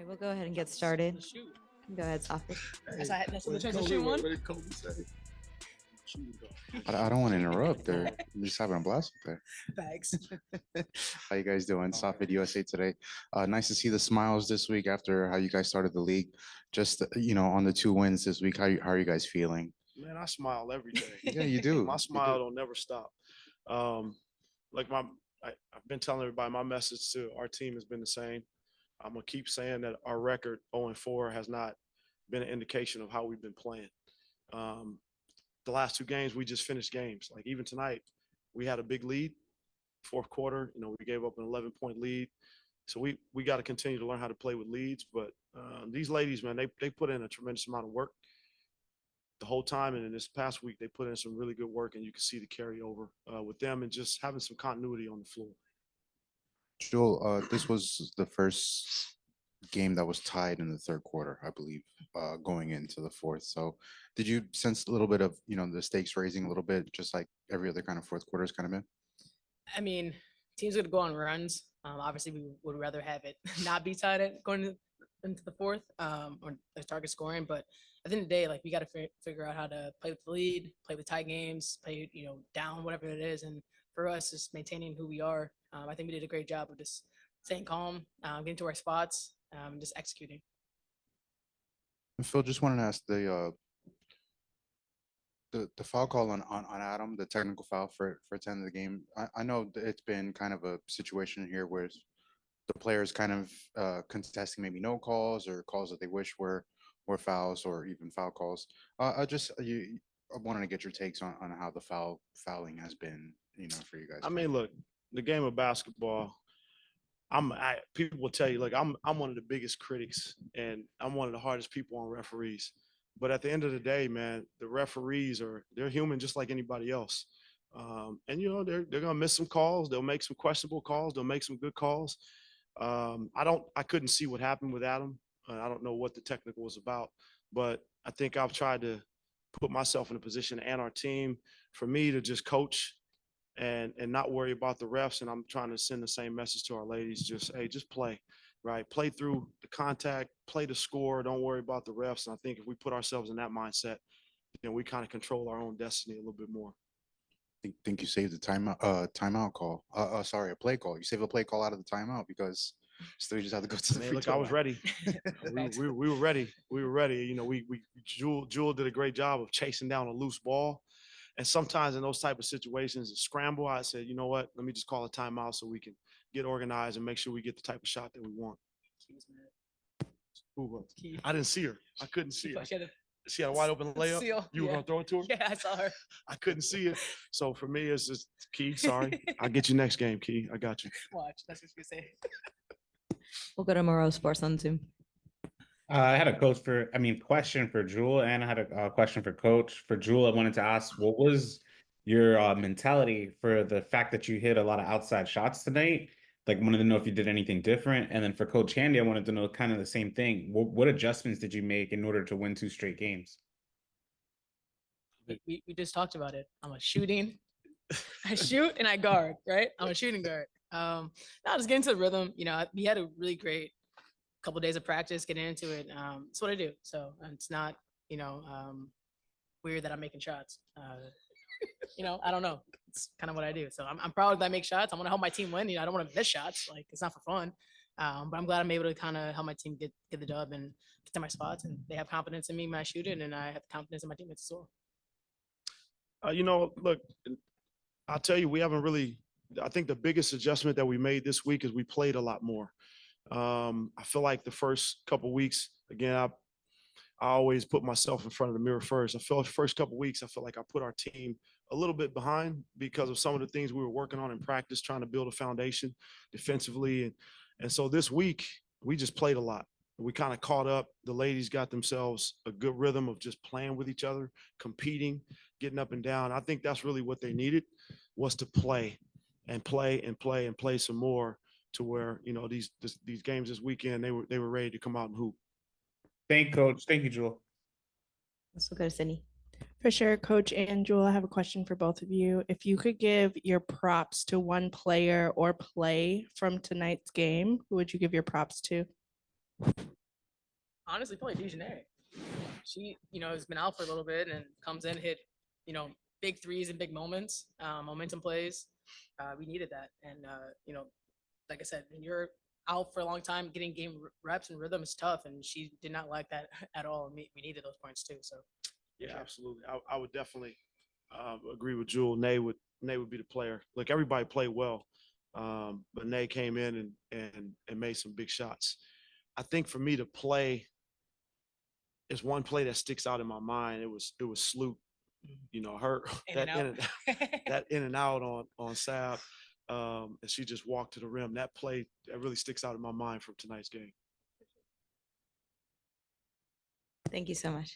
We'll go ahead and get started. Go ahead, Sophie. That's what the transition one. I don't want to interrupt. They're just having a blast up there. Thanks. How you guys doing? Softball USA today. Nice to see the smiles this week after how you guys started the league. Just on the 2 wins this week. How are you guys feeling? Man, I smile every day. Yeah, you do. My smile don't never stop. I've been telling everybody my message to our team has been the same. I'm gonna keep saying that our record 0-4 has not been an indication of how we've been playing. The last 2 games we just finished games. Like even tonight, we had a big lead. Fourth quarter, we gave up an 11-point lead. So we got to continue to learn how to play with leads. But these ladies, man, they put in a tremendous amount of work the whole time. And in this past week, they put in some really good work, and you can see the carryover with them and just having some continuity on the floor. Jewell, this was the first game that was tied in the third quarter, I believe, going into the fourth. So did you sense a little bit of, the stakes raising a little bit, just like every other kind of fourth quarter has kind of been? I mean, teams would go on runs. Obviously, we would rather have it not be tied going into the fourth or the target scoring. But at the end of the day, like we got to figure out how to play with the lead, play with tie games, play down, whatever it is. And for us, just maintaining who we are. I think we did a great job of just staying calm, getting to our spots, just executing. Phil, just wanted to ask the foul call on Adam, the technical foul for 10 of the game. I know it's been kind of a situation here where the players kind of contesting maybe no calls or calls that they wish were fouls or even foul calls. I wanted to get your takes on how the fouling has been, for you guys. I mean, look, the game of basketball, people will tell you, like, I'm one of the biggest critics and I'm one of the hardest people on referees. But at the end of the day, man, the referees they're human just like anybody else. And they're gonna miss some calls, they'll make some questionable calls, they'll make some good calls. I couldn't see what happened with Adam. I don't know what the technical was about, but I think I've tried to put myself in a position and our team for me to just coach and not worry about the refs. And I'm trying to send the same message to our ladies. Just play, right? Play through the contact, play the score. Don't worry about the refs. And I think if we put ourselves in that mindset, then we kind of control our own destiny a little bit more. Think you saved the timeout call. Sorry, a play call. You saved a play call out of the timeout because still you just had to go to the free throw I was ready. we were ready. We were ready. Jewell did a great job of chasing down a loose ball. And sometimes in those type of situations, a scramble, I said, you know what, let me just call a timeout so we can get organized and make sure we get the type of shot that we want. Who was? I didn't see her. I couldn't see her. She had a wide open layup. You were going to throw it to her? Yeah, I saw her. I couldn't see it. So for me, it's just, Key, sorry. I'll get you next game, Key. I got you. Watch. That's what you say. We'll go to Moreau Sports on Zoom. I had a question for Jewell, and I had a question for Coach. For Jewell, I wanted to ask, what was your mentality for the fact that you hit a lot of outside shots tonight? Like, wanted to know if you did anything different. And then for Coach Handy, I wanted to know kind of the same thing. What adjustments did you make in order to win 2 straight games? We just talked about it. I shoot and I guard, right? I'm a shooting guard. Now just getting to the rhythm. We had a really great couple of days of practice, getting into it. It's what I do. So it's not, weird that I'm making shots. I don't know. It's kind of what I do. So I'm proud that I make shots. I want to help my team win. I don't want to miss shots. Like, it's not for fun. But I'm glad I'm able to kind of help my team get the dub and get to my spots. And they have confidence in me when I shoot it, and I have confidence in my teammates as well. Look, I'll tell you, we haven't really. I think the biggest adjustment that we made this week is we played a lot more. I feel like the first couple of weeks, again, I always put myself in front of the mirror first. I feel the first couple of weeks, I feel like I put our team a little bit behind because of some of the things we were working on in practice, trying to build a foundation defensively. And so this week, we just played a lot. We kind of caught up. The ladies got themselves a good rhythm of just playing with each other, competing, getting up and down. I think that's really what they needed, was to play and play and play and play some more, to where these games this weekend they were ready to come out and hoop. Thank you, Coach. Thank you, Jewell. Let's go to Sydney. For sure, Coach and Jewell, I have a question for both of you. If you could give your props to one player or play from tonight's game, who would you give your props to? Honestly, probably Dejanay. She, has been out for a little bit and comes in, hit, big threes and big moments, momentum plays. We needed that. And, like I said, when you're out for a long time, getting game reps and rhythm is tough. And she did not like that at all. And we needed those points too. So, Yeah, sure. absolutely. I would definitely agree with Jewell. Nay would be the player. Like everybody played well, but Nay came in and made some big shots. I think for me to play is one play that sticks out in my mind. It was Sloot. Her In and that in and out on Sab, and she just walked to the rim. That play that really sticks out in my mind from tonight's game. Thank you so much.